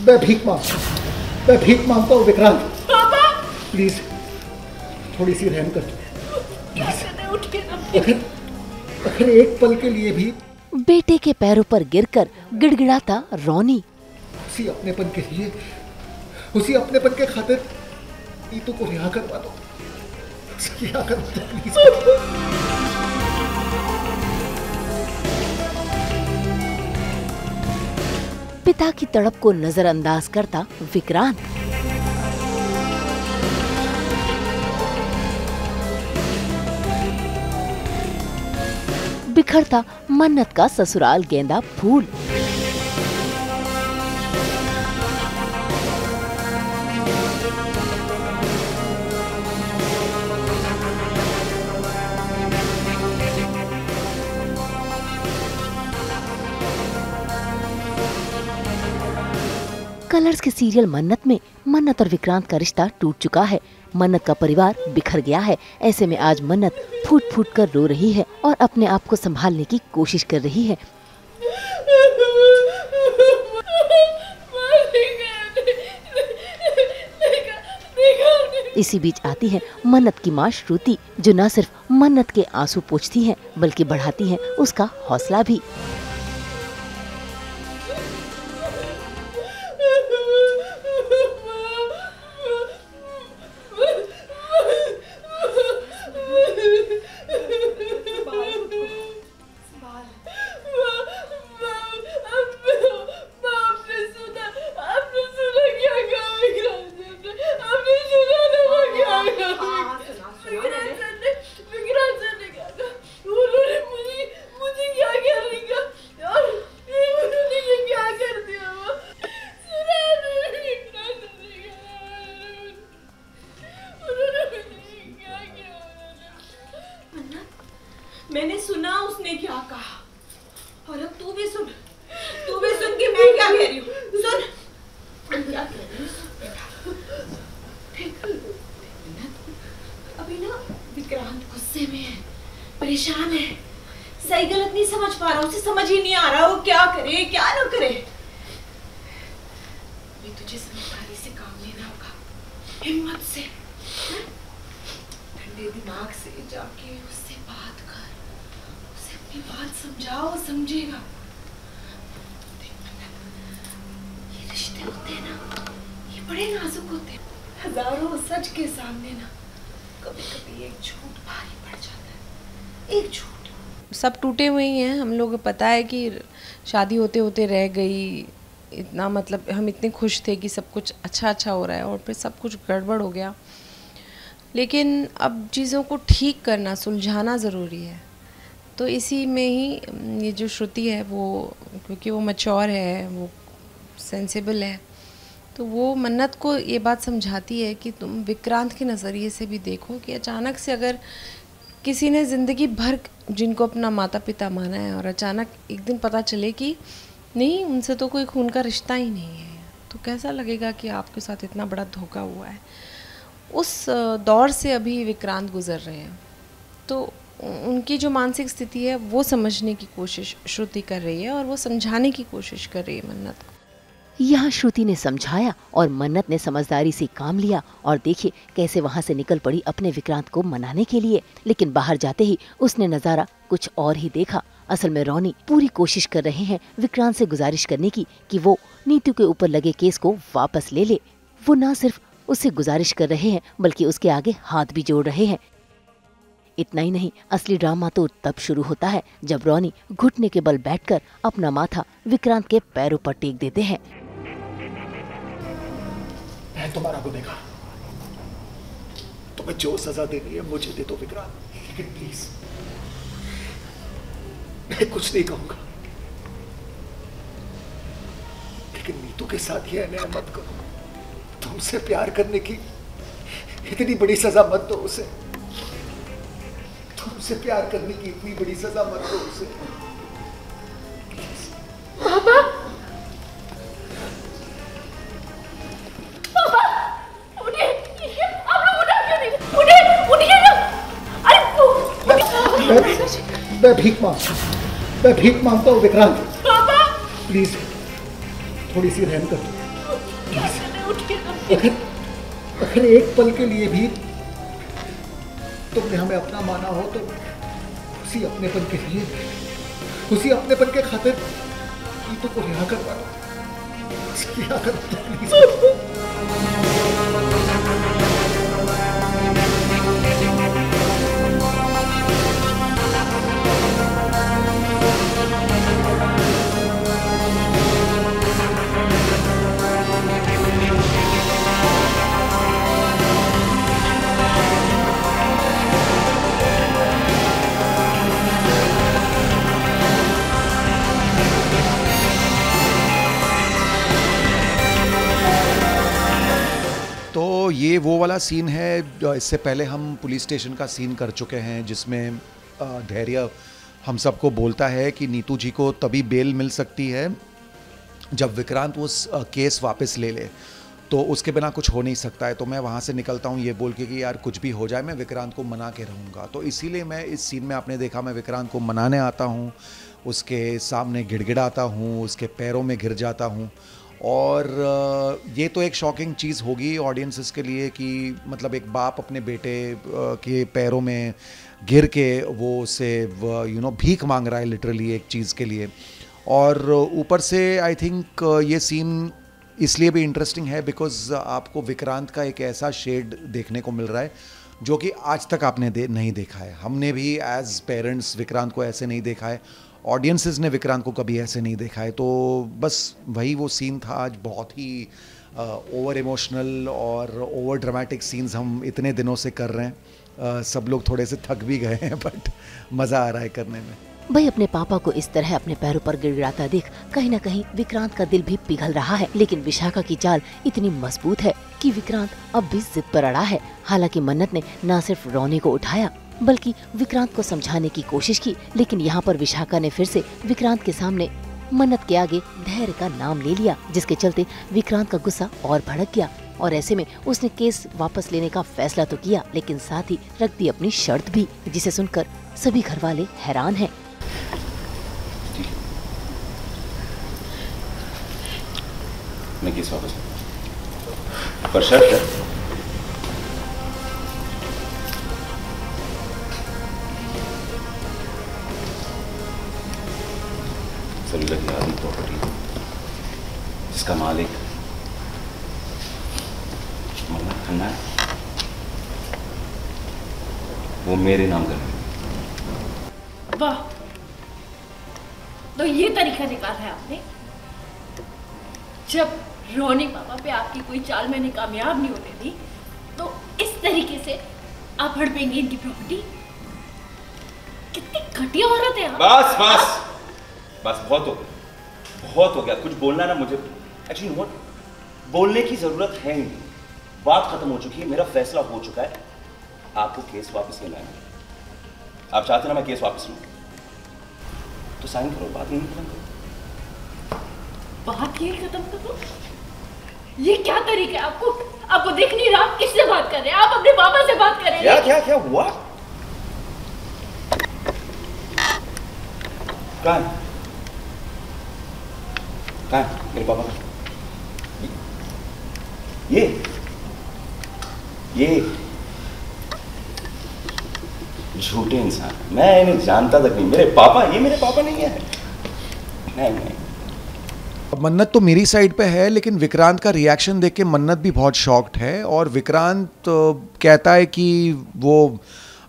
मैं भीख मांगता हूँ विक्रांत, प्लीज थोड़ी सी रहम कर। अगर एक पल के लिए भी। बेटे के पैरों पर गिरकर गिड़गिड़ाता रोनी। उसी अपनेपन के लिए, उसी अपनेपन के खातिर नीतू को रिहा करवा दो, रिहा करवा दो प्लीज। पिता की तड़प को नजरअंदाज करता विक्रांत बिखरता मन्नत का ससुराल गेंदा फूल। कलर्स के सीरियल मन्नत में मन्नत और विक्रांत का रिश्ता टूट चुका है। मन्नत का परिवार बिखर गया है। ऐसे में आज मन्नत फूट फूट कर रो रही है और अपने आप को संभालने की कोशिश कर रही है। इसी बीच आती है मन्नत की माँ श्रुति, जो न सिर्फ मन्नत के आंसू पोंछती है बल्कि बढ़ाती है उसका हौसला भी। मैंने सुना उसने क्या कहा, और अब तू भी सुन कि मैं क्या कह रही हूँ। सुन क्या कह रही हूँ। अभी ना विक्रांत गुस्से में है, परेशान है, सही गलत नहीं समझ पा रहा, उसे समझ ही नहीं आ रहा वो क्या करे क्या ना करे। अभी तुझे समझदारी से काम लेना होगा, हिम्मत से, ठंडे दिमाग से जाके उससे बात कर, उसे अपनी बात समझाओ, समझेगा। ये रिश्ते होते हैं ना, ये बड़े नाजुक होते हैं। हजारों सच के सामने ना कभी कभी एक झूठ भारी पड़ जाता है, एक झूठ। सब टूटे हुए ही हैं। हम लोग को पता है कि शादी होते होते रह गई, इतना मतलब हम इतने खुश थे कि सब कुछ अच्छा हो रहा है और फिर सब कुछ गड़बड़ हो गया। लेकिन अब चीज़ों को ठीक करना, सुलझाना ज़रूरी है। तो इसी में ही ये जो श्रुति है वो, क्योंकि वो मैच्योर है, वो सेंसिबल है, तो वो मन्नत को ये बात समझाती है कि तुम विक्रांत के नज़रिए से भी देखो कि अचानक से अगर किसी ने ज़िंदगी भर जिनको अपना माता पिता माना है और अचानक एक दिन पता चले कि नहीं, उनसे तो कोई खून का रिश्ता ही नहीं है, तो कैसा लगेगा कि आपके साथ इतना बड़ा धोखा हुआ है। उस दौर से अभी विक्रांत गुजर रहे हैं, तो उनकी जो मानसिक स्थिति है वो समझने की कोशिश श्रुति कर रही है और वो समझाने की कोशिश कर रही है मन्नत को। यहाँ श्रुति ने समझाया और मन्नत ने समझदारी से काम लिया और देखिए कैसे वहाँ से निकल पड़ी अपने विक्रांत को मनाने के लिए। लेकिन बाहर जाते ही उसने नजारा कुछ और ही देखा। असल में रोनी पूरी कोशिश कर रहे हैं विक्रांत से गुजारिश करने की कि वो नीतू के ऊपर लगे केस को वापस ले ले। वो न सिर्फ उससे गुजारिश कर रहे हैं बल्कि उसके आगे हाथ भी जोड़ रहे हैं। इतना ही नहीं, असली ड्रामा तो तब शुरू होता है जब रोनी घुटने के बल बैठकर अपना माथा विक्रांत के पैरों पर टेक देते हैं। मैं तुम्हारा गुनहगार, तुम्हें जो सजा देनी है मुझे दे दो विक्रांत, लेकिन प्लीज मैं कुछ नहीं कहूंगा, लेकिन नीतू के साथ ये अन्याय मत करो। तुमसे प्यार करने की इतनी बड़ी सजा मत दो उसे, तुमसे प्यार करने की इतनी बड़ी सजा मत दो उसे। पापा, पापा उठिए, मैं भीख मांगता हूँ विक्रांत, प्लीज थोड़ी सी रहम कर दो। अगर एक पल के लिए भी तुमने हमें अपना माना हो तो उसी अपनेपन के लिए, उसी अपनेपन के खातिर नीतू को रिहा करवा दो, रिहा कर दो प्लीज। तो ये वो वाला सीन है जो इससे पहले हम पुलिस स्टेशन का सीन कर चुके हैं, जिसमें धैर्य हम सबको बोलता है कि नीतू जी को तभी बेल मिल सकती है जब विक्रांत उस केस वापस ले ले, तो उसके बिना कुछ हो नहीं सकता है। तो मैं वहाँ से निकलता हूँ ये बोल के कि यार कुछ भी हो जाए मैं विक्रांत को मना के रहूँगा। तो इसीलिए मैं इस सीन में आपने देखा मैं विक्रांत को मनाने आता हूँ, उसके सामने गिड़गिड़ाता हूँ, उसके पैरों में गिर जाता हूँ। और ये तो एक शॉकिंग चीज़ होगी ऑडियंसेस के लिए कि मतलब एक बाप अपने बेटे के पैरों में गिर के वो उसे भीख मांग रहा है लिटरली एक चीज़ के लिए। और ऊपर से आई थिंक ये सीन इसलिए भी इंटरेस्टिंग है बिकॉज आपको विक्रांत का एक ऐसा शेड देखने को मिल रहा है जो कि आज तक आपने नहीं देखा है। हमने भी एज पेरेंट्स विक्रांत को ऐसे नहीं देखा है, ऑडियंसेस ने विक्रांत को कभी ऐसे नहीं देखा है। तो बस वही वो सीन था आज, बहुत ही ओवर इमोशनल और ओवर ड्रामेटिक सीन्स हम इतने दिनों से कर रहे हैं। सब लोग थोड़े से थक भी गए हैं बट मज़ा आ रहा है करने में। भाई अपने पापा को इस तरह अपने पैरों पर गिड़गिड़ाता देख कहीं न कहीं विक्रांत का दिल भी पिघल रहा है, लेकिन विशाखा की चाल इतनी मजबूत है कि विक्रांत अब भी जिद पर अड़ा है। हालांकि मन्नत ने न सिर्फ रोनी को उठाया बल्कि विक्रांत को समझाने की कोशिश की, लेकिन यहाँ पर विशाखा ने फिर से विक्रांत के सामने मन्नत के आगे धैर्य का नाम ले लिया, जिसके चलते विक्रांत का गुस्सा और भड़क गया। और ऐसे में उसने केस वापस लेने का फैसला तो किया, लेकिन साथ ही रख दी अपनी शर्त भी, जिसे सुनकर सभी घर वाले हैरान हैं। मैं केस वापस पर शर्त है सलीला की आधी प्रॉपर्टी जिसका मालिक मन्नत खन्ना है वो मेरे नाम कर। वाह, तो ये तरीका निकाला है आपने। जब रोनी पापा पे आपकी कोई चाल मैंने कामयाब नहीं होने दी तो इस तरीके से आप हड़पेंगे इनकी प्रॉपर्टी। कितनी घटिया औरत है आप। बस बस बस बहुत हो गया। कुछ बोलना ना मुझे एक्चुअली व्हाट बोलने की जरूरत है ही नहीं। बात खत्म हो चुकी है, मेरा फैसला हो चुका है। आपको केस वापस लेना है, आप चाहते ना मैं केस वापस लूं तो साइन करो, बात यही खत्म करो। बात यही खत्म करो? ये क्या तरीका है? आपको दिख नहीं रहा आप किससे बात कर रहे हैं? आप अपने पापा से बात कर रहे हैं। क्या हुआ? कहाँ मेरे पापा? ये झूठे इंसान, मैं इन्हें जानता तक नहीं। मेरे पापा नहीं है। नहीं। मन्नत तो मेरी साइड पे है, लेकिन विक्रांत का रिएक्शन देख के मन्नत भी बहुत शॉक्ड है। और विक्रांत कहता है कि वो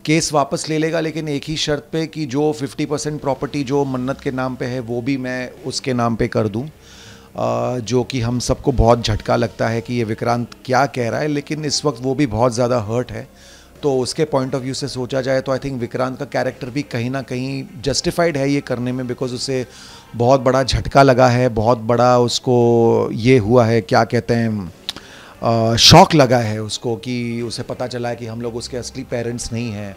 केस वापस ले लेगा, लेकिन एक ही शर्त पे कि जो 50% प्रॉपर्टी जो मन्नत के नाम पे है वो भी मैं उसके नाम पे कर दूं। जो कि हम सबको बहुत झटका लगता है कि ये विक्रांत क्या कह रहा है, लेकिन इस वक्त वो भी बहुत ज़्यादा हर्ट है। तो उसके पॉइंट ऑफ व्यू से सोचा जाए तो आई थिंक विक्रांत का कैरेक्टर भी कहीं ना कहीं जस्टिफाइड है ये करने में, बिकॉज उसे बहुत बड़ा झटका लगा है, बहुत बड़ा उसको ये हुआ है, क्या कहते हैं, शॉक लगा है उसको कि उसे पता चला है कि हम लोग उसके असली पेरेंट्स नहीं हैं।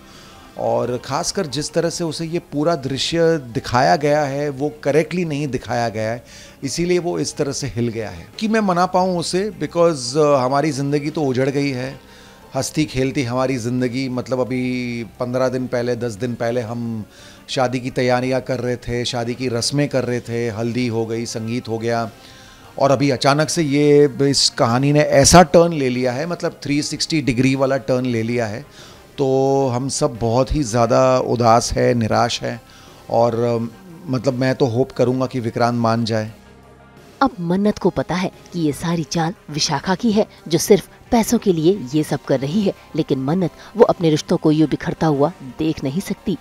और ख़ासकर जिस तरह से उसे ये पूरा दृश्य दिखाया गया है वो करेक्टली नहीं दिखाया गया है, इसीलिए वो इस तरह से हिल गया है। कि मैं मना पाऊँ उसे, बिकॉज़ हमारी ज़िंदगी तो उजड़ गई है, हंसती खेलती हमारी ज़िंदगी, मतलब अभी 15 दिन पहले 10 दिन पहले हम शादी की तैयारियां कर रहे थे, शादी की रस्में कर रहे थे, हल्दी हो गई, संगीत हो गया, और अभी अचानक से ये इस कहानी ने ऐसा टर्न ले लिया है, मतलब 360 डिग्री वाला टर्न ले लिया है। तो हम सब बहुत ही ज़्यादा उदास है, निराश है, और मतलब मैं तो होप करूँगा कि विक्रांत मान जाए। अब मन्नत को पता है कि ये सारी चाल विशाखा की है, जो सिर्फ पैसों के लिए ये सब कर रही है, लेकिन मन्नत वो अपने रिश्तों को यूं बिखरता हुआ देख नहीं सकती।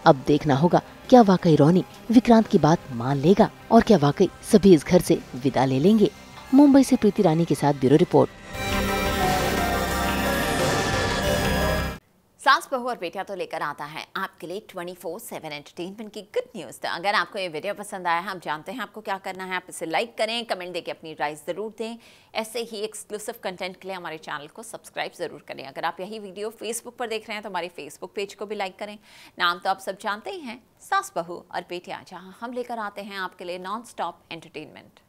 अब देखना होगा क्या वाकई रोनी विक्रांत की बात मान लेगा और क्या वाकई सभी इस घर से विदा ले लेंगे। मुंबई से प्रीति रानी के साथ ब्यूरो रिपोर्ट। सास बहू और बेटियां तो लेकर आता है आपके लिए 24/7 एंटरटेनमेंट की गुड न्यूज़। तो अगर आपको ये वीडियो पसंद आया, हम जानते हैं आपको क्या करना है, आप इसे लाइक करें, कमेंट देके अपनी राय ज़रूर दें। ऐसे ही एक्सक्लूसिव कंटेंट के लिए हमारे चैनल को सब्सक्राइब ज़रूर करें। अगर आप यही वीडियो फेसबुक पर देख रहे हैं तो हमारे फेसबुक पेज को भी लाइक करें। नाम तो आप सब जानते ही हैं, सास बहू और बेटियां, जहाँ हम लेकर आते हैं आपके लिए नॉन स्टॉप एंटरटेनमेंट।